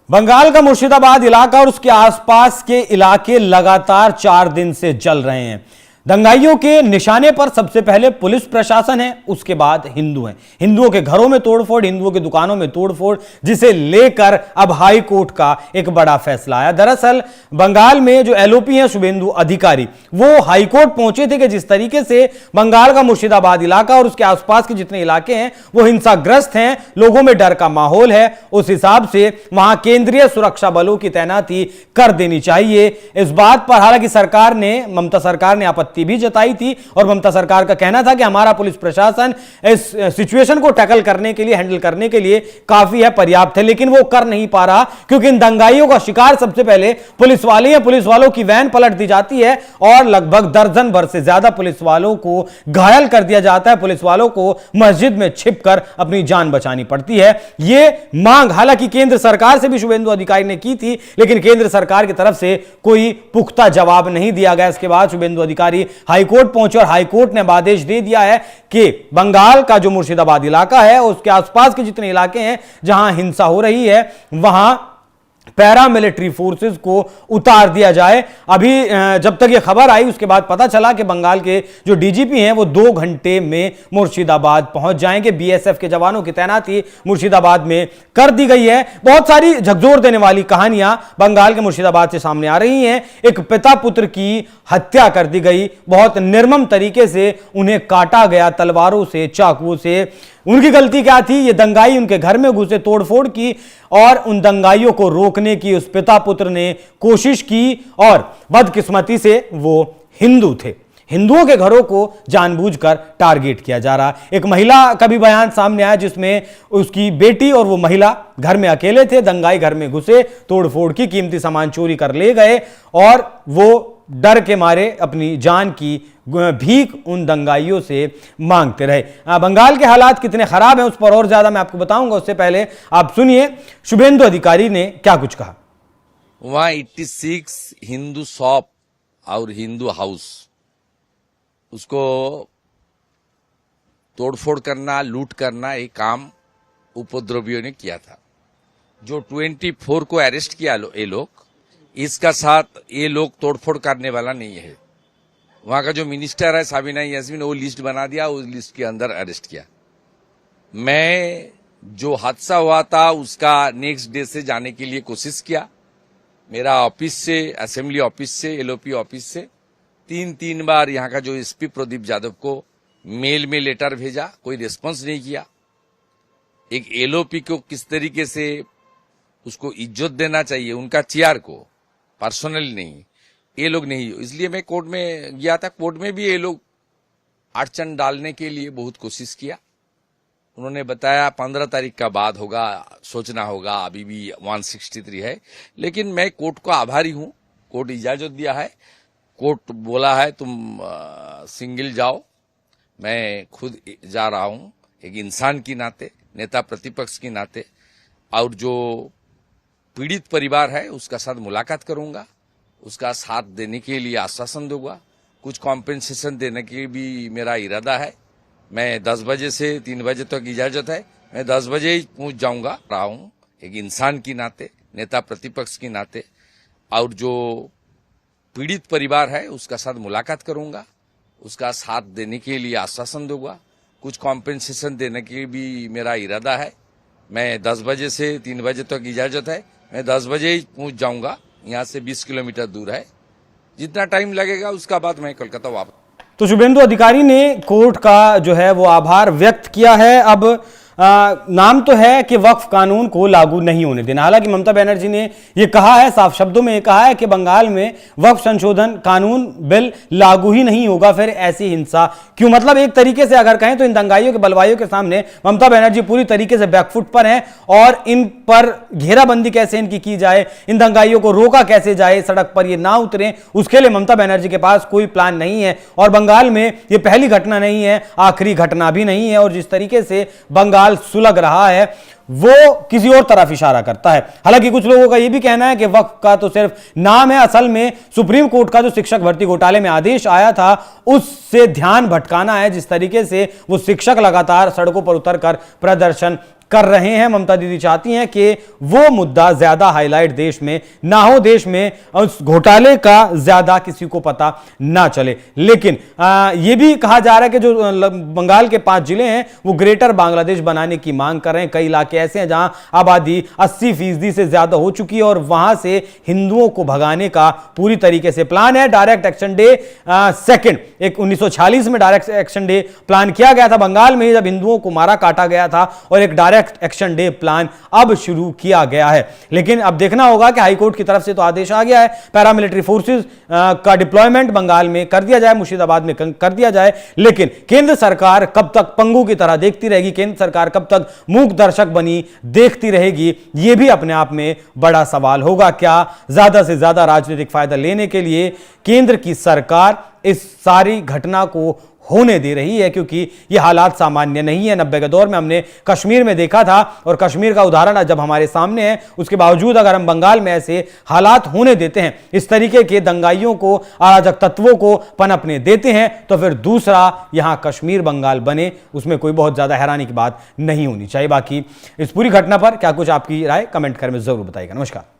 बंगाल का मुर्शिदाबाद इलाका और उसके आसपास के इलाके लगातार 4 दिन से जल रहे हैं। दंगाइयों के निशाने पर सबसे पहले पुलिस प्रशासन है, उसके बाद हिंदू हैं। हिंदुओं के घरों में तोड़फोड़, हिंदुओं की दुकानों में तोड़फोड़, जिसे लेकर अब हाई कोर्ट का एक बड़ा फैसला आया। दरअसल बंगाल में जो एलओपी हैं शुभेंदु अधिकारी, वो हाई कोर्ट पहुंचे थे कि जिस तरीके से बंगाल का मुर्शिदाबाद इलाका और उसके आसपास के जितने इलाके हैं वो हिंसाग्रस्त हैं, लोगों में डर का माहौल है, उस हिसाब से वहां केंद्रीय सुरक्षा बलों की तैनाती कर देनी चाहिए। इस बात पर हालांकि ममता सरकार ने आपत्ति भी जताई थी और ममता सरकार का कहना था कि हमारा पुलिस प्रशासन इस सिचुएशन को टैकल करने के लिए, हैंडल करने के लिए काफी है, पर्याप्त है, लेकिन वो कर नहीं पा रहा क्योंकि इन दंगाइयों का शिकार सबसे पहले पुलिस वाले हैं। पुलिस वालों की वैन पलट दी जाती है और लगभग दर्जन भर से ज्यादा पुलिस वालों को घायल कर दिया जाता है। पुलिस वालों को मस्जिद में छिपकर अपनी जान बचानी पड़ती है। यह मांग हालांकि केंद्र सरकार से भी शुभेंदु अधिकारी ने की थी, लेकिन केंद्र सरकार की तरफ से कोई पुख्ता जवाब नहीं दिया गया। इसके बाद शुभेंदु अधिकारी हाईकोर्ट पहुंचे और हाईकोर्ट ने आदेश दे दिया है कि बंगाल का जो मुर्शिदाबाद इलाका है, उसके आसपास के जितने इलाके हैं जहां हिंसा हो रही है, वहां पैरामिलिट्री फोर्सेस को उतार दिया जाए। अभी जब तक यह खबर आई उसके बाद पता चला कि बंगाल के जो डीजीपी हैं वो 2 घंटे में मुर्शिदाबाद पहुंच जाएंगे। बीएसएफ के जवानों की तैनाती मुर्शिदाबाद में कर दी गई है। बहुत सारी झकझोर देने वाली कहानियां बंगाल के मुर्शिदाबाद से सामने आ रही हैं। एक पिता पुत्र की हत्या कर दी गई, बहुत निर्मम तरीके से उन्हें काटा गया तलवारों से, चाकुओं से। उनकी गलती क्या थी? ये दंगाई उनके घर में घुसे, तोड़फोड़ की और उन दंगाइयों को रोकने की उस पिता पुत्र ने कोशिश की और बदकिस्मती से वो हिंदू थे। हिंदुओं के घरों को जानबूझकर टारगेट किया जा रहा। एक महिला का भी बयान सामने आया जिसमें उसकी बेटी और वो महिला घर में अकेले थे, दंगाई घर में घुसे, तोड़फोड़ की, कीमती सामान चोरी कर ले गए और वो डर के मारे अपनी जान की भीख उन दंगाइयों से मांगते रहे। बंगाल के हालात कितने खराब हैं उस पर और ज्यादा मैं आपको बताऊंगा, उससे पहले आप सुनिए शुभेंदु अधिकारी ने क्या कुछ कहा। वहां 86 हिंदू शॉप और हिंदू हाउस, उसको तोड़फोड़ करना, लूट करना, एक काम उपद्रवियों ने किया था। जो 24 को अरेस्ट किया ये लोग, इसका साथ ये लोग तोड़फोड़ करने वाला नहीं है। वहां का जो मिनिस्टर है साबिना यास्मीन, वो लिस्ट बना दिया, उस लिस्ट के अंदर अरेस्ट किया। मैं जो हादसा हुआ था उसका नेक्स्ट डे से जाने के लिए कोशिश किया। मेरा ऑफिस से, असेंबली ऑफिस से, एलओपी ऑफिस से 3 बार यहाँ का जो एसपी प्रदीप यादव को मेल में लेटर भेजा, कोई रिस्पांस नहीं किया। एक एलओपी को किस तरीके से उसको इज्जत देना चाहिए, उनका चेयर को, पर्सनली नहीं, ये लोग नहीं। इसलिए मैं कोर्ट में गया था। कोर्ट में भी ये लोग अड़चन डालने के लिए बहुत कोशिश किया। उन्होंने बताया 15 तारीख का बाद होगा, सोचना होगा, अभी भी 163 है। लेकिन मैं कोर्ट को आभारी हूं, कोर्ट इजाजत दिया है। कोर्ट बोला है तुम सिंगल जाओ, मैं खुद जा रहा हूं, एक इंसान की नाते, नेता प्रतिपक्ष की नाते, और जो पीड़ित परिवार है उसका साथ मुलाकात करूंगा, उसका साथ देने के लिए आश्वासन दूंगा, कुछ कॉम्पेंसेशन देने की भी मेरा इरादा है। मैं 10 बजे से 3 बजे तक इजाजत है, मैं 10 बजे ही पहुंच जाऊंगा रहा हूं, एक इंसान की नाते, नेता प्रतिपक्ष की नाते, और जो पीड़ित परिवार है उसका साथ मुलाकात करूंगा, उसका साथ देने के लिए आश्वासन दूंगा, कुछ कॉम्पेंसेशन देने की भी मेरा इरादा है। मैं 10 बजे से 3 बजे तक इजाजत है, मैं 10 बजे ही पहुंच जाऊंगा। यहाँ से 20 किलोमीटर दूर है। जितना टाइम लगेगा उसका बाद मैं कोलकाता वापस। तो शुभेंदु अधिकारी ने कोर्ट का जो है वो आभार व्यक्त किया है। अब नाम तो है कि वक्फ कानून को लागू नहीं होने देना। हालांकि ममता बनर्जी ने यह कहा है, साफ शब्दों में यह कहा है कि बंगाल में वक्फ संशोधन कानून बिल लागू ही नहीं होगा, फिर ऐसी हिंसा क्यों। मतलब एक तरीके से अगर कहें तो इन दंगाइयों के बलवाइयों के सामने ममता बनर्जी पूरी तरीके से बैकफुट पर हैं और इन पर घेराबंदी कैसे इनकी की जाए, इन दंगाइयों को रोका कैसे जाए, सड़क पर ये ना उतरे, उसके लिए ममता बनर्जी के पास कोई प्लान नहीं है। और बंगाल में यह पहली घटना नहीं है, आखिरी घटना भी नहीं है। और जिस तरीके से बंगाल सुलग रहा है वो किसी और तरफ इशारा करता है। हालांकि कुछ लोगों का यह भी कहना है कि वक्फ का तो सिर्फ नाम है, असल में सुप्रीम कोर्ट का जो शिक्षक भर्ती घोटाले में आदेश आया था उससे ध्यान भटकाना है। जिस तरीके से वो शिक्षक लगातार सड़कों पर उतरकर प्रदर्शन कर रहे हैं। ममता दीदी चाहती हैं कि वो मुद्दा ज्यादा हाईलाइट देश में ना हो, देश में उस घोटाले का ज्यादा किसी को पता ना चले। लेकिन यह भी कहा जा रहा है कि जो बंगाल के 5 जिले हैं वो ग्रेटर बांग्लादेश बनाने की मांग कर रहे हैं। कई इलाके ऐसे हैं जहां आबादी 80% से ज्यादा हो चुकी है और वहां से हिंदुओं को भगाने का पूरी तरीके से प्लान है। डायरेक्ट एक्शन डे सेकंड, एक 1946 में डायरेक्ट एक्शन डे प्लान किया गया था बंगाल में जब हिंदुओं को मारा काटा गया था, और एक डायरेक्ट एक्शन डे प्लान अब शुरू किया गया है। लेकिन अब देखना होगा कि हाईकोर्ट की तरफ से तो आदेश आ गया है, पैरामिलिट्री फोर्सेस का डिप्लॉयमेंट बंगाल में कर दिया जाए, मुर्शिदाबाद में कर दिया जाए। लेकिन केंद्र सरकार कब तक पंगु की तरह देखती रहेगी, केंद्र सरकार कब तक मूक दर्शक बनी देखती रहेगी, यह भी अपने आप में बड़ा सवाल होगा। क्या ज्यादा से ज्यादा राजनीतिक फायदा लेने के लिए केंद्र की सरकार इस सारी घटना को होने दे रही है? क्योंकि यह हालात सामान्य नहीं है। 90 के दौर में हमने कश्मीर में देखा था और कश्मीर का उदाहरण जब हमारे सामने है, उसके बावजूद अगर हम बंगाल में ऐसे हालात होने देते हैं, इस तरीके के दंगाइयों को, अराजक तत्वों को पनपने देते हैं, तो फिर दूसरा यहां कश्मीर बंगाल बने, उसमें कोई बहुत ज्यादा हैरानी की बात नहीं होनी चाहिए। बाकी इस पूरी घटना पर क्या कुछ आपकी राय कमेंट कर में जरूर बताइएगा। नमस्कार।